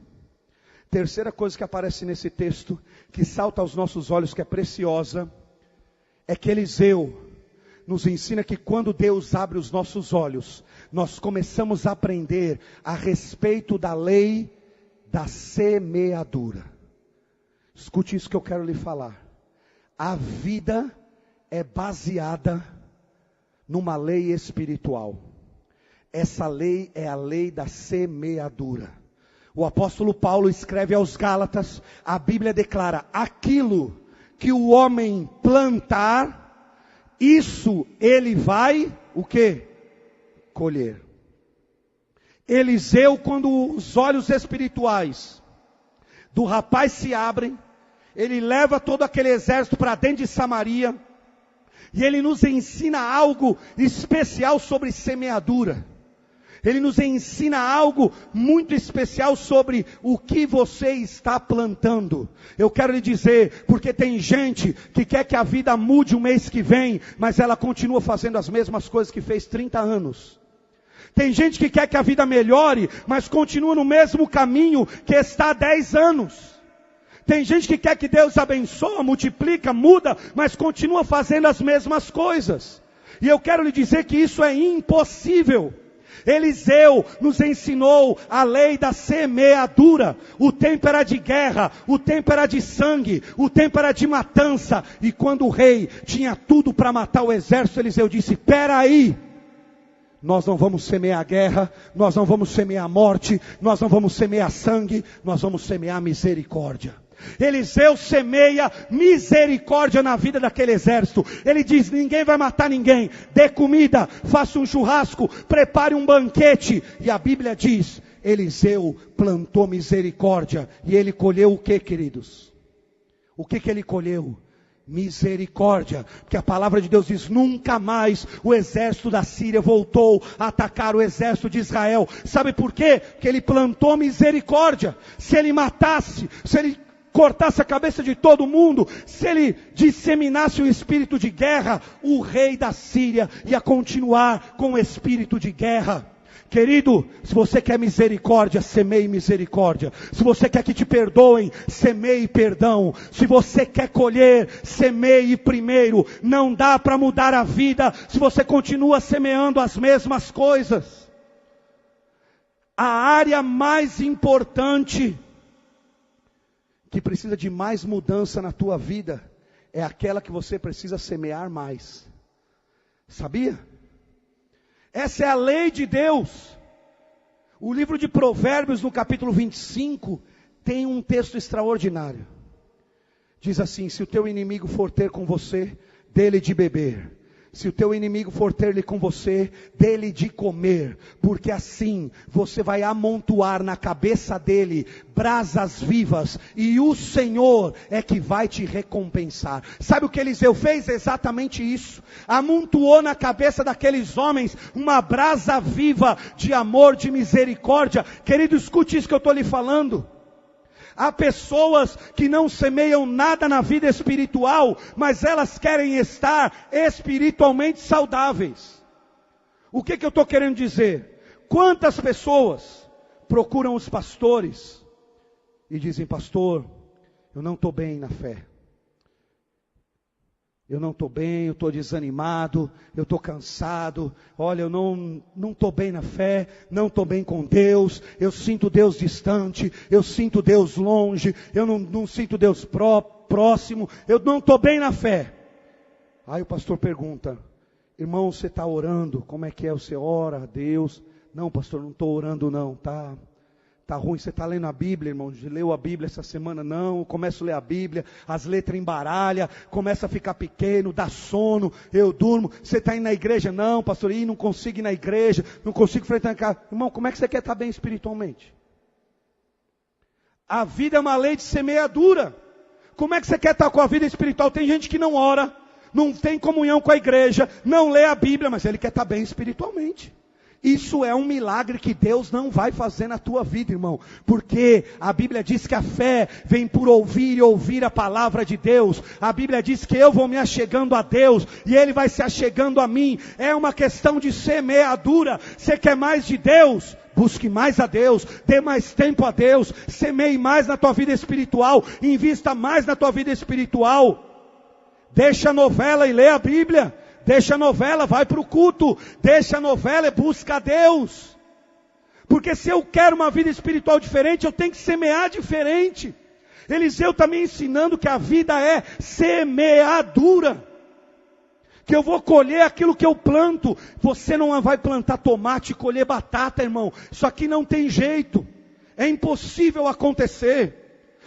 Terceira coisa que aparece nesse texto, que salta aos nossos olhos, que é preciosa, é que Eliseu nos ensina que quando Deus abre os nossos olhos, nós começamos a aprender a respeito da lei da semeadura. Escute isso que eu quero lhe falar. A vida é baseada numa lei espiritual. Essa lei é a lei da semeadura. O apóstolo Paulo escreve aos Gálatas, a Bíblia declara: aquilo que o homem plantar, isso ele vai, o quê? Colher. Eliseu, quando os olhos espirituais do rapaz se abrem, ele leva todo aquele exército para dentro de Samaria, e ele nos ensina algo especial sobre semeadura. Ele nos ensina algo muito especial sobre o que você está plantando. Eu quero lhe dizer, porque tem gente que quer que a vida mude o mês que vem, mas ela continua fazendo as mesmas coisas que fez 30 anos. Tem gente que quer que a vida melhore, mas continua no mesmo caminho que está há 10 anos. Tem gente que quer que Deus abençoe, multiplica, muda, mas continua fazendo as mesmas coisas. E eu quero lhe dizer que isso é impossível. Eliseu nos ensinou a lei da semeadura. O tempo era de guerra, o tempo era de sangue, o tempo era de matança. E quando o rei tinha tudo para matar o exército, Eliseu disse: espera aí. Nós não vamos semear guerra, nós não vamos semear morte, nós não vamos semear sangue, nós vamos semear misericórdia. Eliseu semeia misericórdia na vida daquele exército. Ele diz: ninguém vai matar ninguém, dê comida, faça um churrasco, prepare um banquete. E a Bíblia diz, Eliseu plantou misericórdia. E ele colheu o que, queridos? O que ele colheu? Misericórdia, porque a palavra de Deus diz: nunca mais o exército da Síria voltou a atacar o exército de Israel. Sabe por quê? Porque ele plantou misericórdia. Se ele matasse, se ele cortasse a cabeça de todo mundo, se ele disseminasse o espírito de guerra, o rei da Síria ia continuar com o espírito de guerra. Querido, se você quer misericórdia, semeie misericórdia. Se você quer que te perdoem, semeie perdão. Se você quer colher, semeie primeiro. Não dá para mudar a vida se você continua semeando as mesmas coisas. A área mais importante que precisa de mais mudança na tua vida é aquela que você precisa semear mais. Sabia? Essa é a lei de Deus. O livro de Provérbios, no capítulo 25, tem um texto extraordinário. Diz assim: se o teu inimigo for ter com você, dê-lhe de beber. Se o teu inimigo for ter-lhe com você, dê-lhe de comer, porque assim você vai amontoar na cabeça dele brasas vivas, e o Senhor é que vai te recompensar. Sabe o que Eliseu fez? Exatamente isso. Amontoou na cabeça daqueles homens uma brasa viva de amor, de misericórdia. Querido, escute isso que eu estou lhe falando. Há pessoas que não semeiam nada na vida espiritual, mas elas querem estar espiritualmente saudáveis. O que eu estou querendo dizer? Quantas pessoas procuram os pastores e dizem: pastor, eu não estou bem na fé. Eu não estou bem, eu estou desanimado, eu estou cansado. Olha, eu não estou bem na fé, não estou bem com Deus. Eu sinto Deus distante, eu sinto Deus longe, eu não sinto Deus próximo. Eu não estou bem na fé. Aí o pastor pergunta: irmão, você está orando? Como é que é? Você ora a Deus? Não, pastor, não estou orando não, Tá ruim, você está lendo a Bíblia, irmão? Leu a Bíblia essa semana? Não, eu começo a ler a Bíblia, as letras embaralham, começa a ficar pequeno, dá sono, eu durmo. Você está indo na igreja? Não, pastor, não consigo ir na igreja, não consigo enfrentar em casa. Irmão, como é que você quer estar bem espiritualmente? A vida é uma lei de semeadura. Como é que você quer estar com a vida espiritual? Tem gente que não ora, não tem comunhão com a igreja, não lê a Bíblia, mas ele quer estar bem espiritualmente. Isso é um milagre que Deus não vai fazer na tua vida, irmão. Porque a Bíblia diz que a fé vem por ouvir e ouvir a palavra de Deus. A Bíblia diz que eu vou me achegando a Deus e Ele vai se achegando a mim. É uma questão de semeadura. Você quer mais de Deus? Busque mais a Deus, dê mais tempo a Deus, semeie mais na tua vida espiritual, invista mais na tua vida espiritual. Deixa a novela e lê a Bíblia. Deixa a novela, vai para o culto. Deixa a novela e busca a Deus. Porque se eu quero uma vida espiritual diferente, eu tenho que semear diferente. Eliseu está me ensinando que a vida é semeadura. Que eu vou colher aquilo que eu planto. Você não vai plantar tomate e colher batata, irmão. Isso aqui não tem jeito. É impossível acontecer.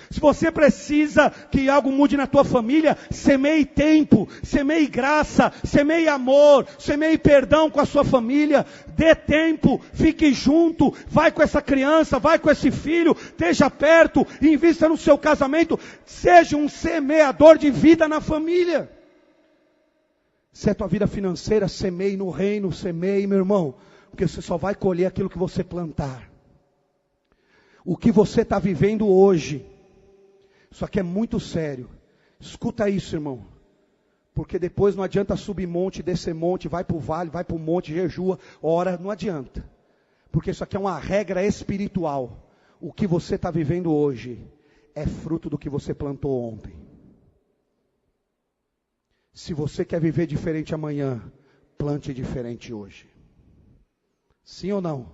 Se você precisa que algo mude na tua família, semeie tempo, semeie graça, semeie amor, semeie perdão com a sua família. Dê tempo, fique junto, vai com essa criança, vai com esse filho, esteja perto, invista no seu casamento. Seja um semeador de vida na família. Se é tua vida financeira, semeie no reino, semeie, meu irmão. Porque você só vai colher aquilo que você plantar. O que você está vivendo hoje, isso aqui é muito sério. Escuta isso, irmão. Porque depois não adianta subir monte, descer monte, vai para o vale, vai para o monte, jejua, ora, não adianta. Porque isso aqui é uma regra espiritual. O que você está vivendo hoje é fruto do que você plantou ontem. Se você quer viver diferente amanhã, plante diferente hoje. Sim ou não?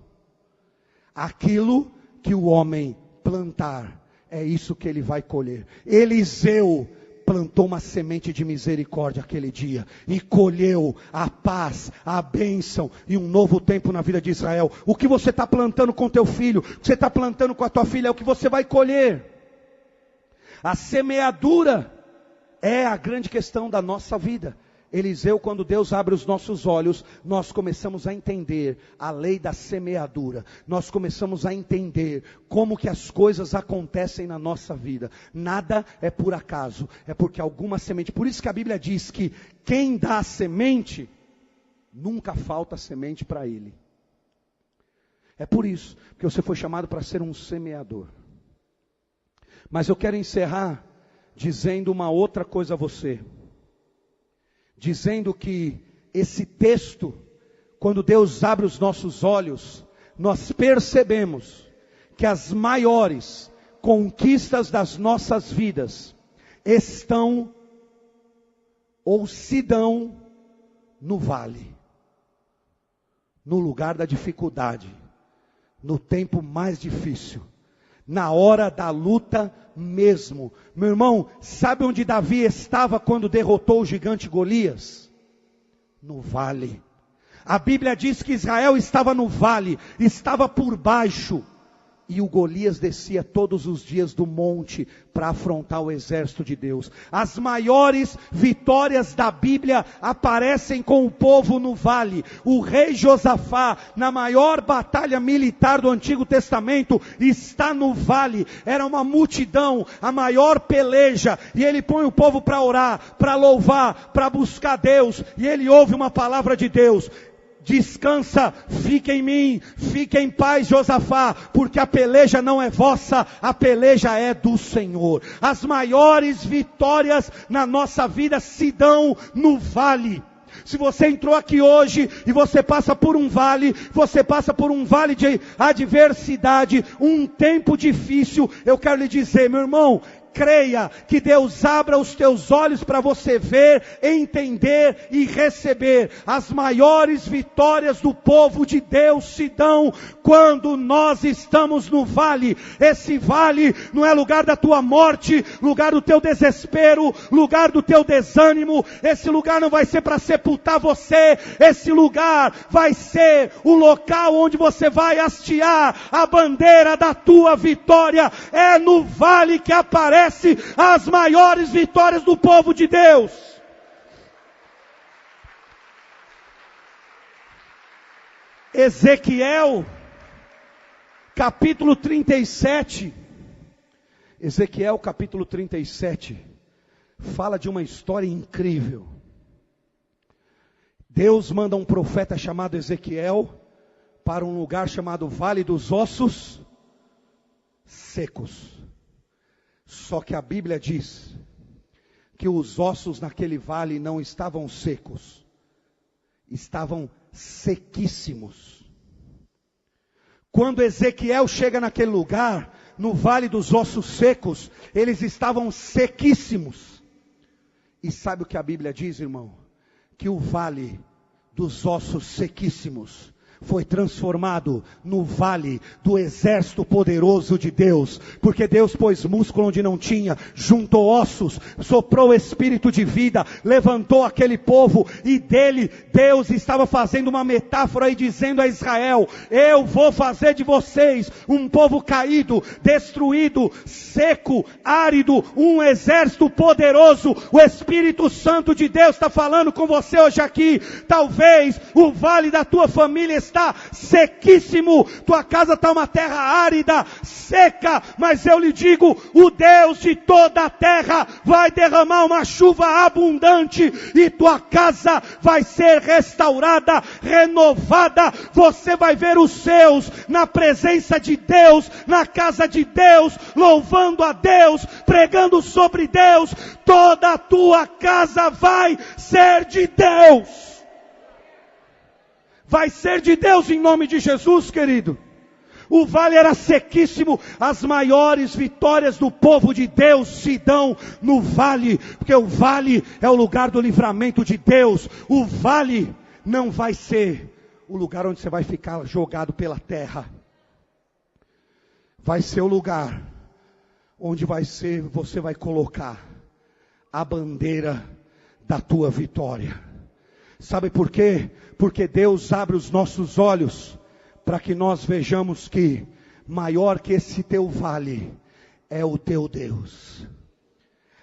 Aquilo que o homem plantar, é isso que ele vai colher. Eliseu plantou uma semente de misericórdia aquele dia e colheu a paz, a bênção e um novo tempo na vida de Israel. O que você está plantando com teu filho, o que você está plantando com a tua filha, é o que você vai colher. A semeadura é a grande questão da nossa vida. Eliseu, quando Deus abre os nossos olhos, nós começamos a entender a lei da semeadura. Nós começamos a entender como que as coisas acontecem na nossa vida. Nada é por acaso, é porque alguma semente. Por isso que a Bíblia diz que quem dá a semente, nunca falta semente para ele. É por isso que você foi chamado para ser um semeador. Mas eu quero encerrar dizendo uma outra coisa a você. Dizendo que esse texto, quando Deus abre os nossos olhos, nós percebemos que as maiores conquistas das nossas vidas estão ou se dão no vale, no lugar da dificuldade, no tempo mais difícil, na hora da luta mesmo. Meu irmão, sabe onde Davi estava quando derrotou o gigante Golias? No vale. A Bíblia diz que Israel estava no vale, estava por baixo. E o Golias descia todos os dias do monte para afrontar o exército de Deus. As maiores vitórias da Bíblia aparecem com o povo no vale. O rei Josafá, na maior batalha militar do Antigo Testamento, está no vale. Era uma multidão, a maior peleja. E ele põe o povo para orar, para louvar, para buscar Deus. E ele ouve uma palavra de Deus. Descansa, fique em mim, fique em paz, Josafá, porque a peleja não é vossa, a peleja é do Senhor. As maiores vitórias na nossa vida se dão no vale. Se você entrou aqui hoje e você passa por um vale de adversidade, um tempo difícil, eu quero lhe dizer, meu irmão, creia que Deus abra os teus olhos para você ver, entender e receber. As maiores vitórias do povo de Deus se dão quando nós estamos no vale. Esse vale não é lugar da tua morte, lugar do teu desespero, lugar do teu desânimo. Esse lugar não vai ser para sepultar você. Esse lugar vai ser o local onde você vai hastear a bandeira da tua vitória. É no vale que aparece as maiores vitórias do povo de Deus. Ezequiel, capítulo 37. Ezequiel, capítulo 37, fala de uma história incrível. Deus manda um profeta chamado Ezequiel para um lugar chamado Vale dos Ossos Secos. Só que a Bíblia diz que os ossos naquele vale não estavam secos, estavam sequíssimos. Quando Ezequiel chega naquele lugar, no Vale dos Ossos Secos, eles estavam sequíssimos. E sabe o que a Bíblia diz, irmão? Que o Vale dos Ossos Sequíssimos foi transformado no vale do exército poderoso de Deus, porque Deus pôs músculo onde não tinha, juntou ossos, soprou o espírito de vida, levantou aquele povo, e dele Deus estava fazendo uma metáfora e dizendo a Israel: eu vou fazer de vocês um povo caído, destruído, seco, árido, um exército poderoso. O Espírito Santo de Deus está falando com você hoje aqui. Talvez o vale da tua família está sequíssimo, tua casa está uma terra árida, seca, mas eu lhe digo, o Deus de toda a terra vai derramar uma chuva abundante, e tua casa vai ser restaurada, renovada. Você vai ver os seus na presença de Deus, na casa de Deus, louvando a Deus, pregando sobre Deus. Toda a tua casa vai ser de Deus. Vai ser de Deus em nome de Jesus, querido. O vale era sequíssimo. As maiores vitórias do povo de Deus se dão no vale, porque o vale é o lugar do livramento de Deus. O vale não vai ser o lugar onde você vai ficar jogado pela terra. Vai ser o lugar onde você vai colocar a bandeira da tua vitória. Sabe por quê? Porque Deus abre os nossos olhos para que nós vejamos que maior que esse teu vale é o teu Deus.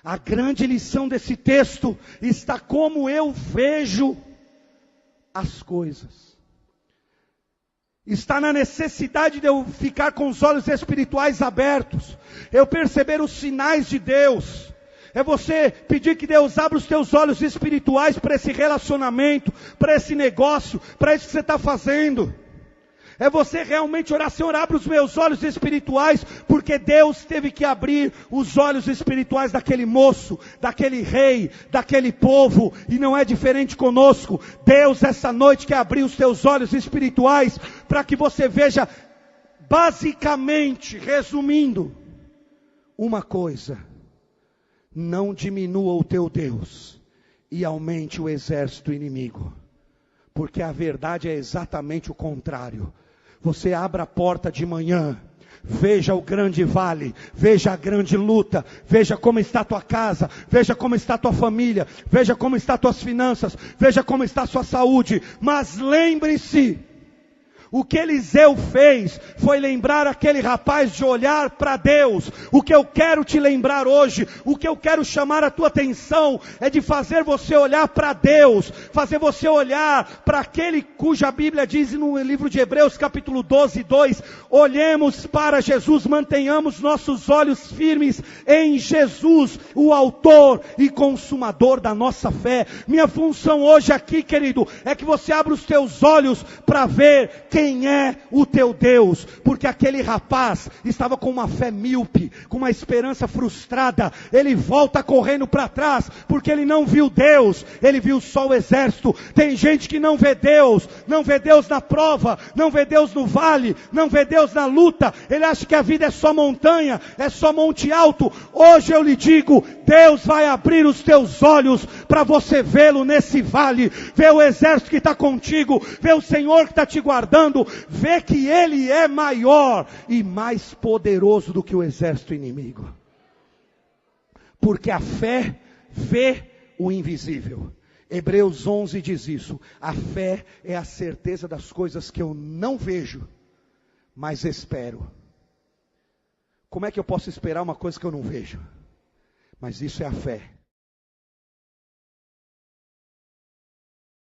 A grande lição desse texto está como eu vejo as coisas. Está na necessidade de eu ficar com os olhos espirituais abertos, eu perceber os sinais de Deus. É você pedir que Deus abra os teus olhos espirituais para esse relacionamento, para esse negócio, para isso que você está fazendo. É você realmente orar: Senhor, abre os meus olhos espirituais, porque Deus teve que abrir os olhos espirituais daquele moço, daquele rei, daquele povo, e não é diferente conosco. Deus essa noite quer abrir os teus olhos espirituais, para que você veja, basicamente, resumindo, uma coisa: não diminua o teu Deus e aumente o exército inimigo, porque a verdade é exatamente o contrário. Você abra a porta de manhã, veja o grande vale, veja a grande luta, veja como está a tua casa, veja como está a tua família, veja como está as tuas finanças, veja como está a sua saúde, mas lembre-se, o que Eliseu fez foi lembrar aquele rapaz de olhar para Deus. O que eu quero te lembrar hoje, o que eu quero chamar a tua atenção, é de fazer você olhar para Deus, fazer você olhar para aquele cuja Bíblia diz no livro de Hebreus capítulo 12, 2, olhemos para Jesus, mantenhamos nossos olhos firmes em Jesus, o autor e consumador da nossa fé. Minha função hoje aqui, querido, é que você abra os teus olhos para ver quem é o teu Deus, porque aquele rapaz estava com uma fé míope, com uma esperança frustrada. Ele volta correndo para trás, porque ele não viu Deus, ele viu só o exército. Tem gente que não vê Deus na prova, não vê Deus no vale, não vê Deus na luta. Ele acha que a vida é só montanha, é só monte alto. Hoje eu lhe digo, Deus vai abrir os teus olhos para você vê-lo nesse vale, ver o exército que está contigo, ver o Senhor que está te guardando, ver que Ele é maior e mais poderoso do que o exército inimigo. Porque a fé vê o invisível. Hebreus 11 diz isso. A fé é a certeza das coisas que eu não vejo, mas espero. Como é que eu posso esperar uma coisa que eu não vejo? Mas isso é a fé.